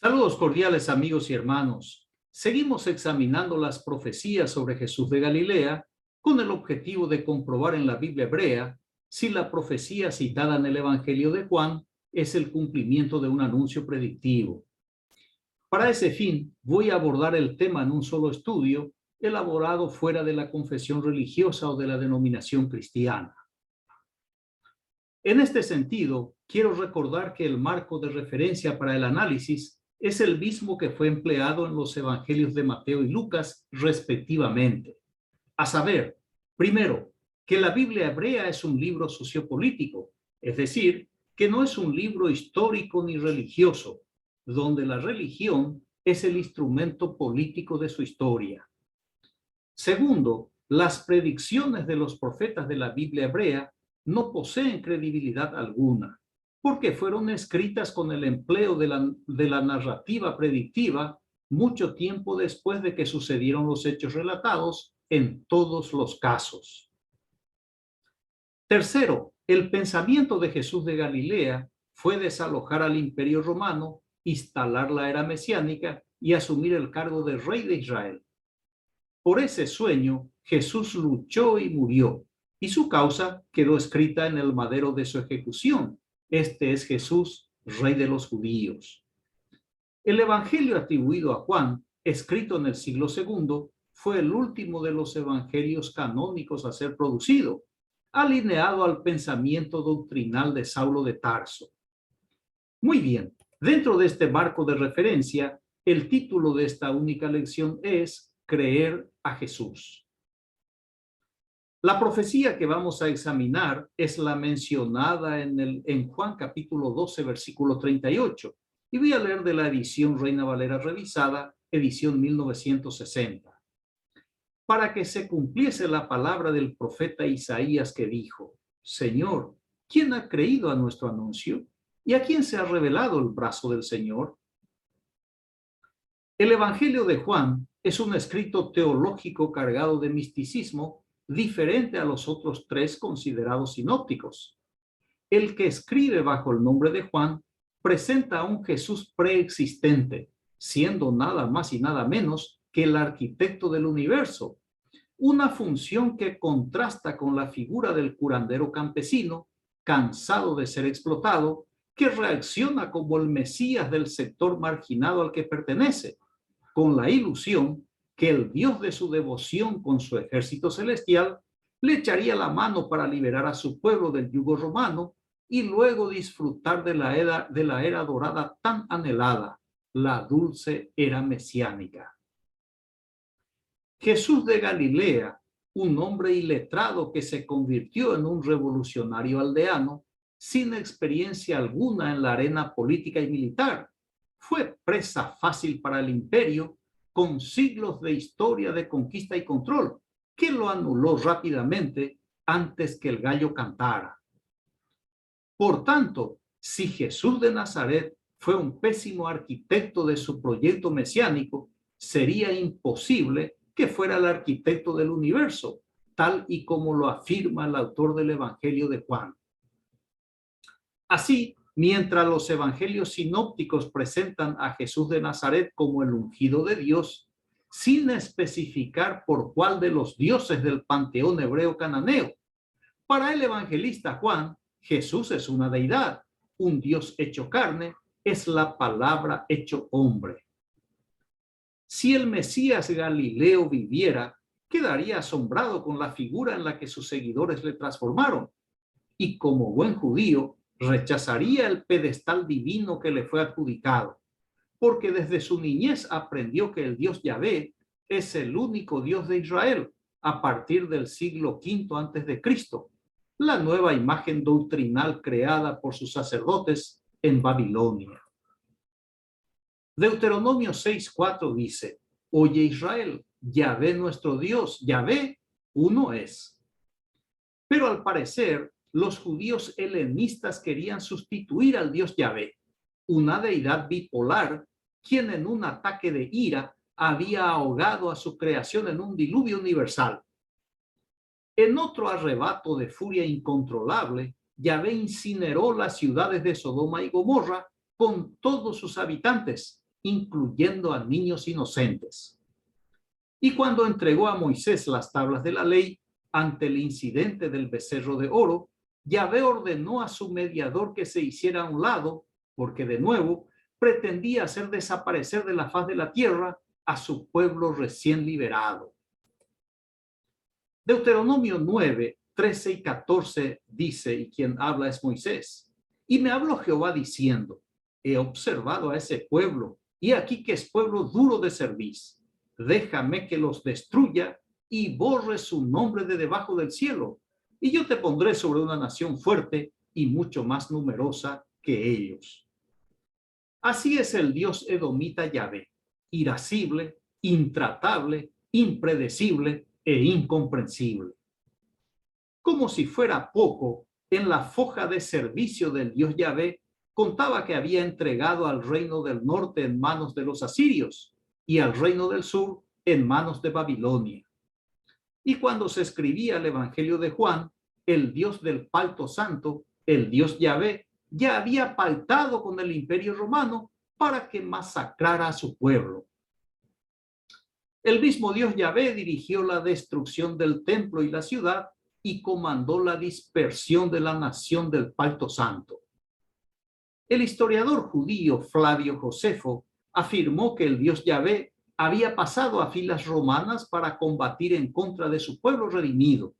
Saludos cordiales amigos y hermanos. Seguimos examinando las profecías sobre Jesús de Galilea con el objetivo de comprobar en la Biblia hebrea si la profecía citada en el Evangelio de Juan es el cumplimiento de un anuncio predictivo. Para ese fin, voy a abordar el tema en un solo estudio elaborado fuera de la confesión religiosa o de la denominación cristiana. En este sentido, quiero recordar que el marco de referencia para el análisis es el mismo que fue empleado en los evangelios de Mateo y Lucas, respectivamente. A saber, primero, que la Biblia hebrea es un libro sociopolítico, es decir, que no es un libro histórico ni religioso, donde la religión es el instrumento político de su historia. Segundo, las predicciones de los profetas de la Biblia hebrea no poseen credibilidad alguna, porque fueron escritas con el empleo de la narrativa predictiva mucho tiempo después de que sucedieron los hechos relatados en todos los casos. Tercero, el pensamiento de Jesús de Galilea fue desalojar al Imperio Romano, instalar la era mesiánica y asumir el cargo de rey de Israel. Por ese sueño, Jesús luchó y murió, y su causa quedó escrita en el madero de su ejecución. Este es Jesús, Rey de los judíos. El evangelio atribuido a Juan, escrito en el siglo II, fue el último de los evangelios canónicos a ser producido, alineado al pensamiento doctrinal de Saulo de Tarso. Muy bien, dentro de este marco de referencia, el título de esta única lección es Creer a Jesús. La profecía que vamos a examinar es la mencionada en Juan capítulo 12, versículo 38. Y voy a leer de la edición Reina Valera revisada, edición 1960. Para que se cumpliese la palabra del profeta Isaías que dijo: Señor, ¿quién ha creído a nuestro anuncio? ¿Y a quién se ha revelado el brazo del Señor? El Evangelio de Juan es un escrito teológico cargado de misticismo, diferente a los otros tres considerados sinópticos. El que escribe bajo el nombre de Juan presenta a un Jesús preexistente, siendo nada más y nada menos que el arquitecto del universo, una función que contrasta con la figura del curandero campesino, cansado de ser explotado, que reacciona como el Mesías del sector marginado al que pertenece, con la ilusión que el Dios de su devoción con su ejército celestial le echaría la mano para liberar a su pueblo del yugo romano y luego disfrutar de la era dorada tan anhelada, la dulce era mesiánica. Jesús de Galilea, un hombre iletrado que se convirtió en un revolucionario aldeano, sin experiencia alguna en la arena política y militar, fue presa fácil para el imperio, con siglos de historia de conquista y control, que lo anuló rápidamente antes que el gallo cantara. Por tanto, si Jesús de Nazaret fue un pésimo arquitecto de su proyecto mesiánico, sería imposible que fuera el arquitecto del universo, tal y como lo afirma el autor del Evangelio de Juan. Así, mientras los evangelios sinópticos presentan a Jesús de Nazaret como el ungido de Dios, sin especificar por cuál de los dioses del panteón hebreo cananeo, para el evangelista Juan, Jesús es una deidad, un Dios hecho carne, es la palabra hecho hombre. Si el Mesías Galileo viviera, quedaría asombrado con la figura en la que sus seguidores le transformaron, y como buen judío, rechazaría el pedestal divino que le fue adjudicado, porque desde su niñez aprendió que el Dios Yahvé es el único Dios de Israel a partir del siglo V antes de Cristo, la nueva imagen doctrinal creada por sus sacerdotes en Babilonia. Deuteronomio 6:4 dice: Oye Israel, Yahvé nuestro Dios, Yahvé uno es. Pero al parecer, los judíos helenistas querían sustituir al Dios Yahvé, una deidad bipolar, quien en un ataque de ira había ahogado a su creación en un diluvio universal. En otro arrebato de furia incontrolable, Yahvé incineró las ciudades de Sodoma y Gomorra con todos sus habitantes, incluyendo a niños inocentes. Y cuando entregó a Moisés las tablas de la ley ante el incidente del becerro de oro, Yahvé ordenó a su mediador que se hiciera a un lado, porque de nuevo pretendía hacer desaparecer de la faz de la tierra a su pueblo recién liberado. Deuteronomio 9, 13 y 14 dice, y quien habla es Moisés, y me habló Jehová diciendo, he observado a ese pueblo, y aquí que es pueblo duro de cerviz. Déjame que los destruya y borre su nombre de debajo del cielo, y yo te pondré sobre una nación fuerte y mucho más numerosa que ellos. Así es el Dios edomita Yahvé, irascible, intratable, impredecible e incomprensible. Como si fuera poco, en la foja de servicio del Dios Yahvé contaba que había entregado al reino del norte en manos de los asirios y al reino del sur en manos de Babilonia. Y cuando se escribía el Evangelio de Juan, el Dios del pacto santo, el Dios Yahvé, ya había pactado con el Imperio Romano para que masacrara a su pueblo. El mismo Dios Yahvé dirigió la destrucción del templo y la ciudad y comandó la dispersión de la nación del pacto santo. El historiador judío Flavio Josefo afirmó que el Dios Yahvé había pasado a filas romanas para combatir en contra de su pueblo redimido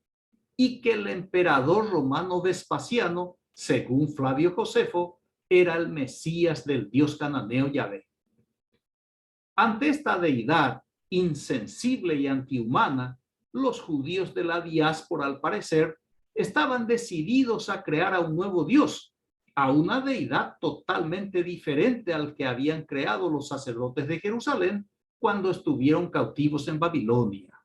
y que el emperador romano Vespasiano, según Flavio Josefo, era el Mesías del Dios cananeo Yahvé. Ante esta deidad insensible y antihumana, los judíos de la diáspora, al parecer, estaban decididos a crear a un nuevo Dios, a una deidad totalmente diferente al que habían creado los sacerdotes de Jerusalén cuando estuvieron cautivos en Babilonia.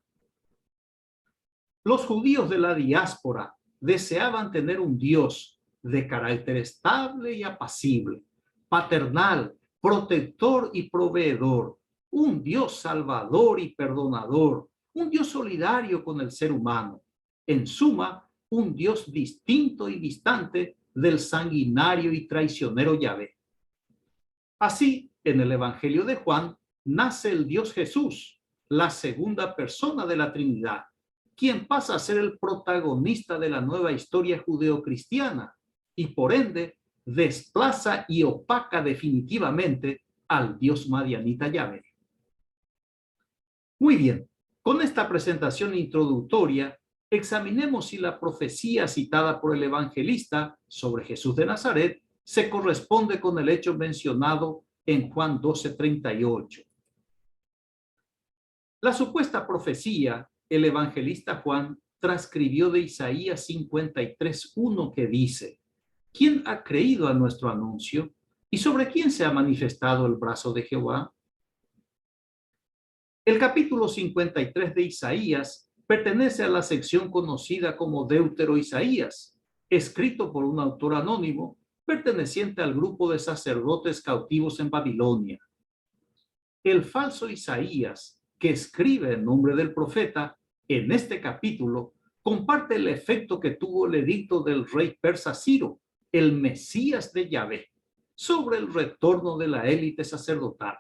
Los judíos de la diáspora deseaban tener un Dios de carácter estable y apacible, paternal, protector y proveedor, un Dios salvador y perdonador, un Dios solidario con el ser humano. En suma, un Dios distinto y distante del sanguinario y traicionero Yahvé. Así, en el Evangelio de Juan, nace el Dios Jesús, la segunda persona de la Trinidad, quien pasa a ser el protagonista de la nueva historia judeocristiana y por ende desplaza y opaca definitivamente al Dios madianita Yahvé. Muy bien, con esta presentación introductoria, examinemos si la profecía citada por el evangelista sobre Jesús de Nazaret se corresponde con el hecho mencionado en Juan 12:38. La supuesta profecía, el evangelista Juan transcribió de Isaías 53:1 que dice, ¿quién ha creído a nuestro anuncio? ¿Y sobre quién se ha manifestado el brazo de Jehová? El capítulo 53 de Isaías pertenece a la sección conocida como Deutero-Isaías, escrito por un autor anónimo perteneciente al grupo de sacerdotes cautivos en Babilonia. El falso Isaías, que escribe en nombre del profeta, en este capítulo comparte el efecto que tuvo el edicto del rey persa Ciro, el Mesías de Yahvé, sobre el retorno de la élite sacerdotal.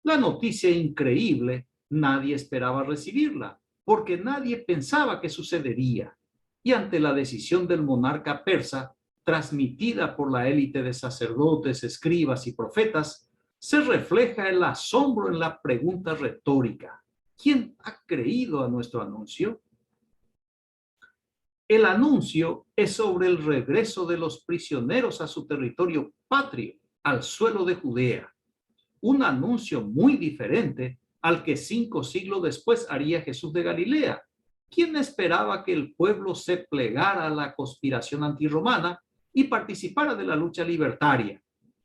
La noticia increíble, nadie esperaba recibirla, porque nadie pensaba que sucedería. Y ante la decisión del monarca persa, transmitida por la élite de sacerdotes, escribas y profetas, se refleja el asombro en la pregunta retórica: ¿quién ha creído a nuestro anuncio? El anuncio es sobre el regreso de los prisioneros a su territorio patrio, al suelo de Judea. Un anuncio muy diferente al que 5 siglos después haría Jesús de Galilea, quien esperaba que el pueblo se plegara a la conspiración antirromana y participara de la lucha libertaria,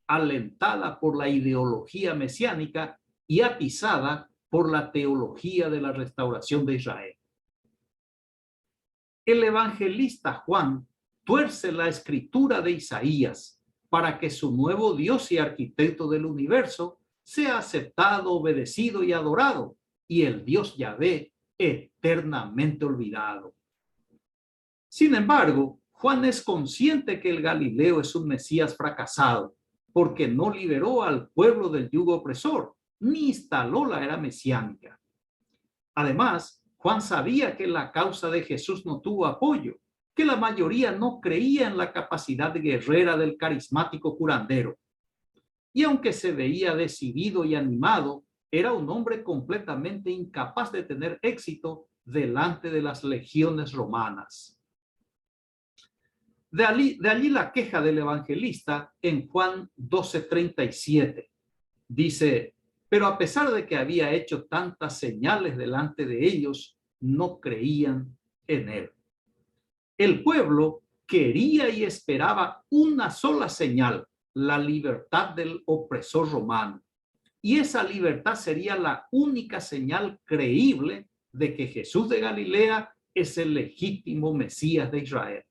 alentada por la ideología mesiánica y atizada por la teología de la restauración de Israel. El evangelista Juan tuerce la escritura de Isaías para que su nuevo Dios y arquitecto del universo sea aceptado, obedecido y adorado, y el Dios Yahvé eternamente olvidado. Sin embargo, Juan es consciente que el Galileo es un Mesías fracasado, porque no liberó al pueblo del yugo opresor, ni instaló la era mesiánica. Además, Juan sabía que la causa de Jesús no tuvo apoyo, que la mayoría no creía en la capacidad guerrera del carismático curandero. Y aunque se veía decidido y animado, era un hombre completamente incapaz de tener éxito delante de las legiones romanas. De allí la queja del evangelista en Juan 12:37. Dice, pero a pesar de que había hecho tantas señales delante de ellos, no creían en él. El pueblo quería y esperaba una sola señal, la libertad del opresor romano. Y esa libertad sería la única señal creíble de que Jesús de Galilea es el legítimo Mesías de Israel.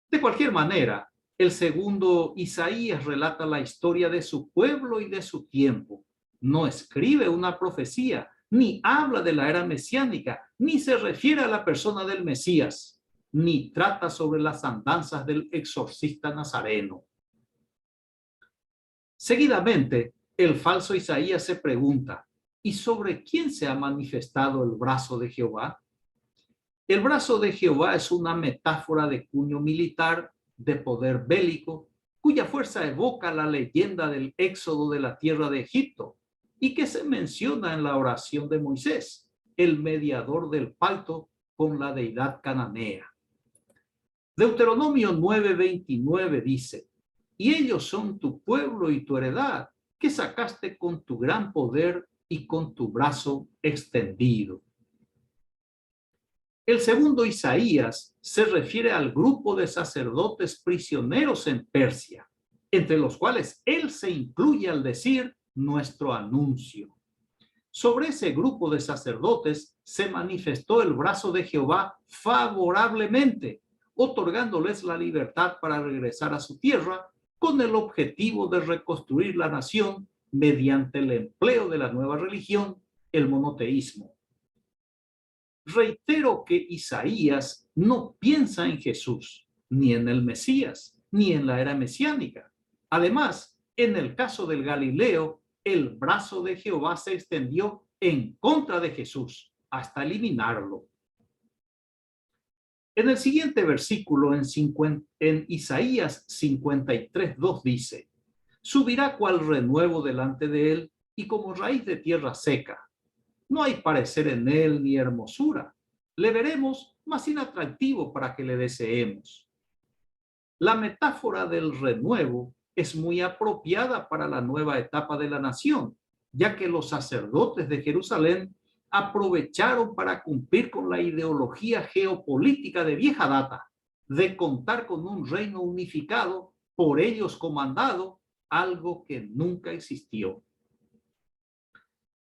De cualquier manera, el segundo Isaías relata la historia de su pueblo y de su tiempo. No escribe una profecía, ni habla de la era mesiánica, ni se refiere a la persona del Mesías, ni trata sobre las andanzas del exorcista nazareno. Seguidamente, el falso Isaías se pregunta, ¿y sobre quién se ha manifestado el brazo de Jehová? El brazo de Jehová es una metáfora de cuño militar, de poder bélico, cuya fuerza evoca la leyenda del éxodo de la tierra de Egipto y que se menciona en la oración de Moisés, el mediador del pacto con la deidad cananea. Deuteronomio 9:29 dice, y ellos son tu pueblo y tu heredad, que sacaste con tu gran poder y con tu brazo extendido. El segundo Isaías se refiere al grupo de sacerdotes prisioneros en Persia, entre los cuales él se incluye al decir nuestro anuncio. Sobre ese grupo de sacerdotes se manifestó el brazo de Jehová favorablemente, otorgándoles la libertad para regresar a su tierra con el objetivo de reconstruir la nación mediante el empleo de la nueva religión, el monoteísmo. Reitero que Isaías no piensa en Jesús, ni en el Mesías, ni en la era mesiánica. Además, en el caso del Galileo, el brazo de Jehová se extendió en contra de Jesús hasta eliminarlo. En el siguiente versículo, en Isaías 53:2 dice, subirá cual renuevo delante de él y como raíz de tierra seca. No hay parecer en él ni hermosura. Le veremos, mas inatractivo para que le deseemos. La metáfora del renuevo es muy apropiada para la nueva etapa de la nación, ya que los sacerdotes de Jerusalén aprovecharon para cumplir con la ideología geopolítica de vieja data, de contar con un reino unificado, por ellos comandado, algo que nunca existió.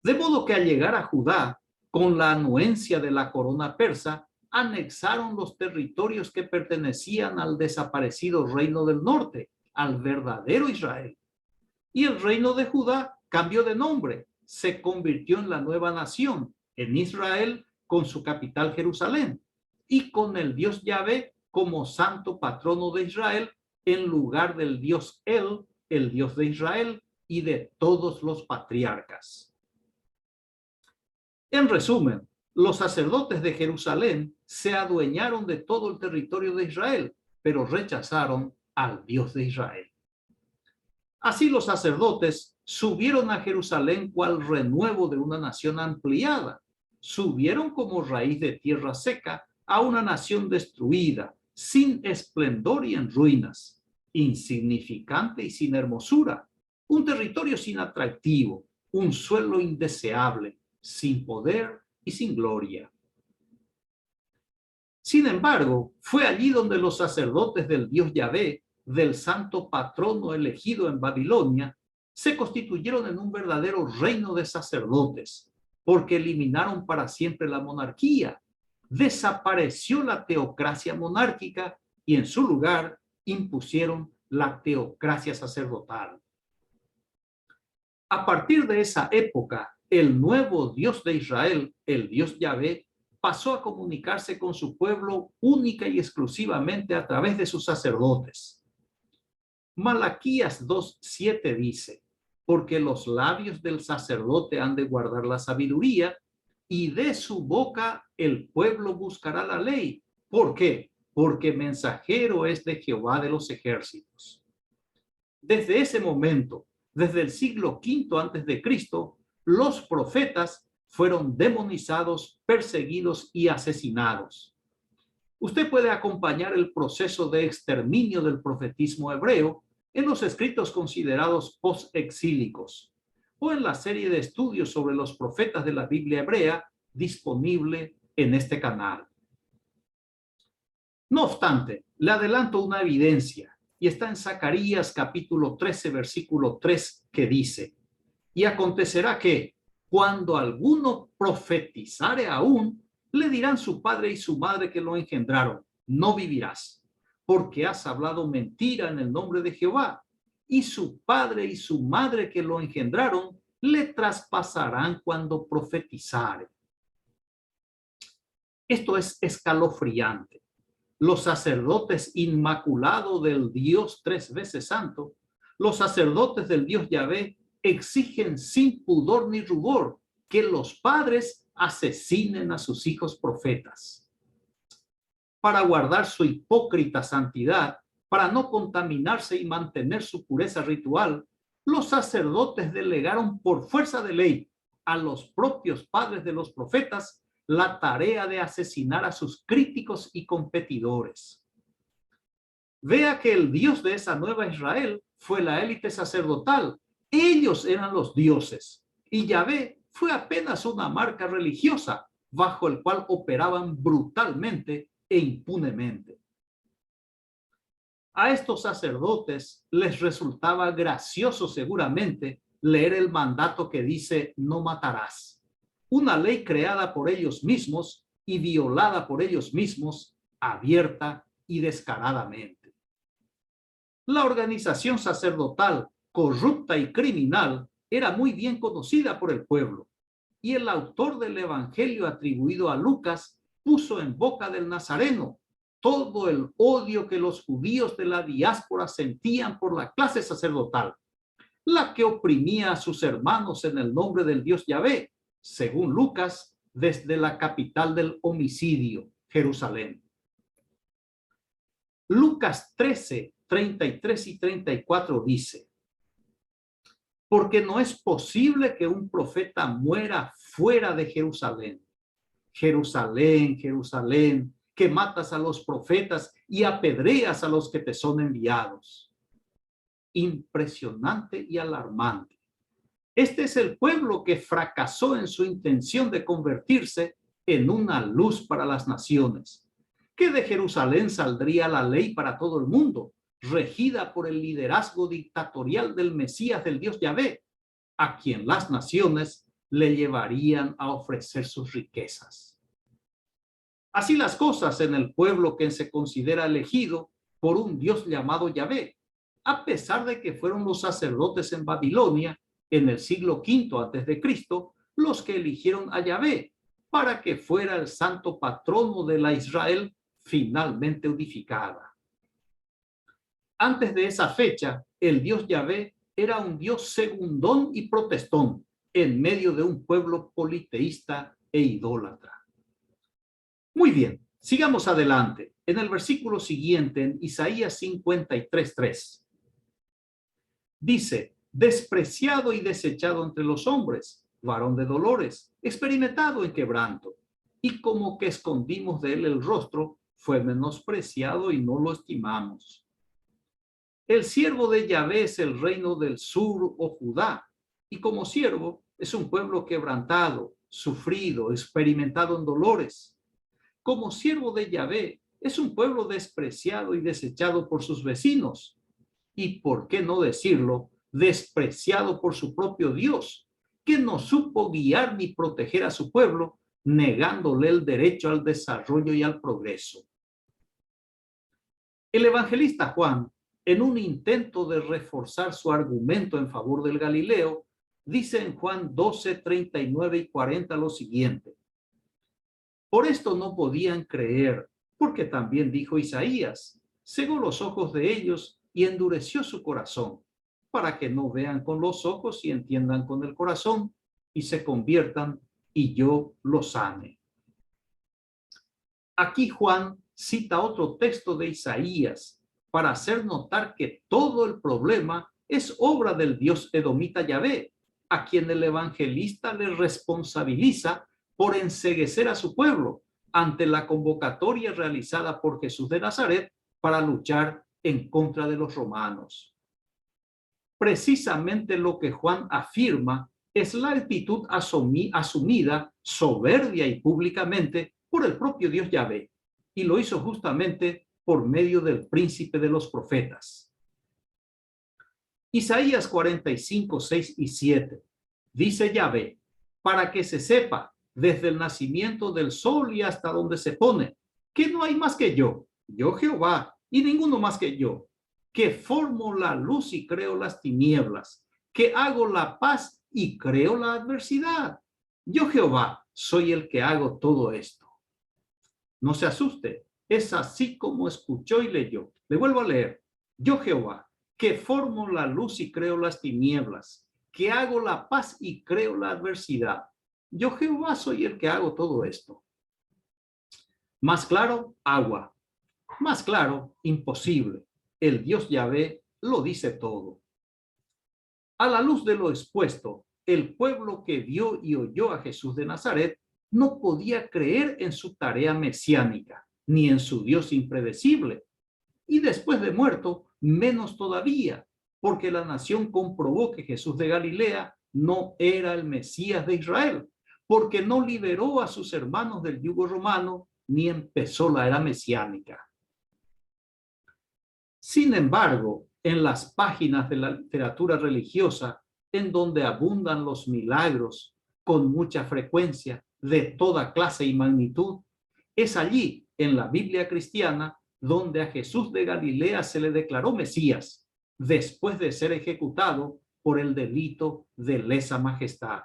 De modo que al llegar a Judá, con la anuencia de la corona persa, anexaron los territorios que pertenecían al desaparecido reino del norte, al verdadero Israel. Y el reino de Judá cambió de nombre, se convirtió en la nueva nación, en Israel, con su capital Jerusalén, y con el Dios Yahvé como santo patrono de Israel, en lugar del Dios el Dios de Israel y de todos los patriarcas. En resumen, los sacerdotes de Jerusalén se adueñaron de todo el territorio de Israel, pero rechazaron al Dios de Israel. Así los sacerdotes subieron a Jerusalén cual renuevo de una nación ampliada. Subieron como raíz de tierra seca a una nación destruida, sin esplendor y en ruinas, insignificante y sin hermosura, un territorio sin atractivo, un suelo indeseable, sin poder y sin gloria. Sin embargo, fue allí donde los sacerdotes del Dios Yahvé, del santo patrono elegido en Babilonia, se constituyeron en un verdadero reino de sacerdotes, porque eliminaron para siempre la monarquía, desapareció la teocracia monárquica y en su lugar impusieron la teocracia sacerdotal. A partir de esa época, el nuevo Dios de Israel, el Dios Yahvé, pasó a comunicarse con su pueblo única y exclusivamente a través de sus sacerdotes. Malaquías 2:7 dice, porque los labios del sacerdote han de guardar la sabiduría, y de su boca el pueblo buscará la ley. ¿Por qué? Porque mensajero es de Jehová de los ejércitos. Desde ese momento, desde el siglo V antes de Cristo, los profetas fueron demonizados, perseguidos y asesinados. Usted puede acompañar el proceso de exterminio del profetismo hebreo en los escritos considerados post-exílicos o en la serie de estudios sobre los profetas de la Biblia hebrea disponible en este canal. No obstante, le adelanto una evidencia y está en Zacarías capítulo 13, versículo 3, que dice, y acontecerá que cuando alguno profetizare aún, le dirán su padre y su madre que lo engendraron, no vivirás, porque has hablado mentira en el nombre de Jehová, y su padre y su madre que lo engendraron le traspasarán cuando profetizare. Esto es escalofriante. Los sacerdotes inmaculados del Dios tres veces santo, los sacerdotes del Dios Yahvé, exigen sin pudor ni rubor que los padres asesinen a sus hijos profetas. Para guardar su hipócrita santidad, para no contaminarse y mantener su pureza ritual, los sacerdotes delegaron por fuerza de ley a los propios padres de los profetas la tarea de asesinar a sus críticos y competidores. Vea que el Dios de esa nueva Israel fue la élite sacerdotal. Ellos eran los dioses y Yahvé fue apenas una marca religiosa bajo el cual operaban brutalmente e impunemente. A estos sacerdotes les resultaba gracioso seguramente leer el mandato que dice no matarás, una ley creada por ellos mismos y violada por ellos mismos abierta y descaradamente. La organización sacerdotal corrupta y criminal era muy bien conocida por el pueblo, y el autor del evangelio atribuido a Lucas puso en boca del nazareno todo el odio que los judíos de la diáspora sentían por la clase sacerdotal, la que oprimía a sus hermanos en el nombre del Dios Yahvé, según Lucas, desde la capital del homicidio, Jerusalén. Lucas 13, 33 y 34 dice, porque no es posible que un profeta muera fuera de Jerusalén. Jerusalén, Jerusalén, que matas a los profetas y apedreas a los que te son enviados. Impresionante y alarmante. Este es el pueblo que fracasó en su intención de convertirse en una luz para las naciones, que de Jerusalén saldría la ley para todo el mundo, regida por el liderazgo dictatorial del Mesías del Dios Yahvé, a quien las naciones le llevarían a ofrecer sus riquezas. Así las cosas en el pueblo que se considera elegido por un Dios llamado Yahvé, a pesar de que fueron los sacerdotes en Babilonia en el siglo V antes de Cristo los que eligieron a Yahvé para que fuera el santo patrono de la Israel finalmente unificada. Antes de esa fecha, el Dios Yahvé era un Dios segundón y protestón en medio de un pueblo politeísta e idólatra. Muy bien, sigamos adelante. En el versículo siguiente, en Isaías 53:3, dice, despreciado y desechado entre los hombres, varón de dolores, experimentado en quebranto, y como que escondimos de él el rostro, fue menospreciado y no lo estimamos. El siervo de Yahvé es el reino del sur o Judá, y como siervo es un pueblo quebrantado, sufrido, experimentado en dolores. Como siervo de Yahvé, es un pueblo despreciado y desechado por sus vecinos. Y, por qué no decirlo, despreciado por su propio Dios, que no supo guiar ni proteger a su pueblo, negándole el derecho al desarrollo y al progreso. El evangelista Juan, en un intento de reforzar su argumento en favor del Galileo, dice en Juan 12, 39 y 40 lo siguiente. Por esto no podían creer, porque también dijo Isaías, cegó los ojos de ellos y endureció su corazón, para que no vean con los ojos y entiendan con el corazón y se conviertan y yo los sane. Aquí Juan cita otro texto de Isaías para hacer notar que todo el problema es obra del Dios edomita Yahvé, a quien el evangelista le responsabiliza por enceguecer a su pueblo ante la convocatoria realizada por Jesús de Nazaret para luchar en contra de los romanos. Precisamente lo que Juan afirma es la actitud asumida soberbia y públicamente por el propio Dios Yahvé, y lo hizo justamente por medio del príncipe de los profetas. Isaías 45, 6 y 7. Dice Yahvé, para que se sepa desde el nacimiento del sol y hasta donde se pone, que no hay más que yo Jehová, y ninguno más que yo, que formo la luz y creo las tinieblas, que hago la paz y creo la adversidad. Yo Jehová soy el que hago todo esto. No se asuste, es así como escuchó y leyó. Le vuelvo a leer. Yo Jehová, que formo la luz y creo las tinieblas, que hago la paz y creo la adversidad. Yo Jehová soy el que hago todo esto. Más claro, agua. Más claro, imposible. El Dios Yahvé lo dice todo. A la luz de lo expuesto, el pueblo que vio y oyó a Jesús de Nazaret no podía creer en su tarea mesiánica, ni en su Dios impredecible. Y después de muerto, menos todavía, porque la nación comprobó que Jesús de Galilea no era el Mesías de Israel, porque no liberó a sus hermanos del yugo romano, ni empezó la era mesiánica. Sin embargo, en las páginas de la literatura religiosa, en donde abundan los milagros con mucha frecuencia de toda clase y magnitud, es allí, en la Biblia cristiana, donde a Jesús de Galilea se le declaró Mesías, después de ser ejecutado por el delito de lesa majestad.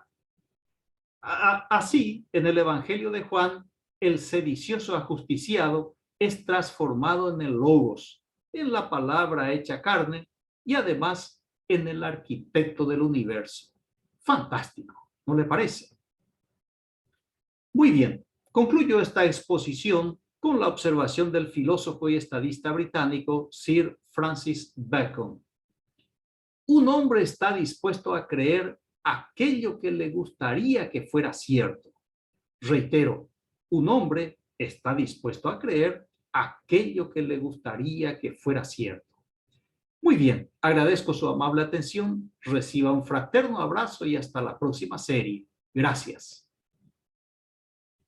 Así, en el Evangelio de Juan, el sedicioso ajusticiado es transformado en el Logos, en la palabra hecha carne y además en el arquitecto del universo. Fantástico, ¿no le parece? Muy bien, concluyo esta exposición con la observación del filósofo y estadista británico Sir Francis Bacon. Un hombre está dispuesto a creer aquello que le gustaría que fuera cierto. Reitero, un hombre está dispuesto a creer aquello que le gustaría que fuera cierto. Muy bien, agradezco su amable atención, reciba un fraterno abrazo y hasta la próxima serie. Gracias.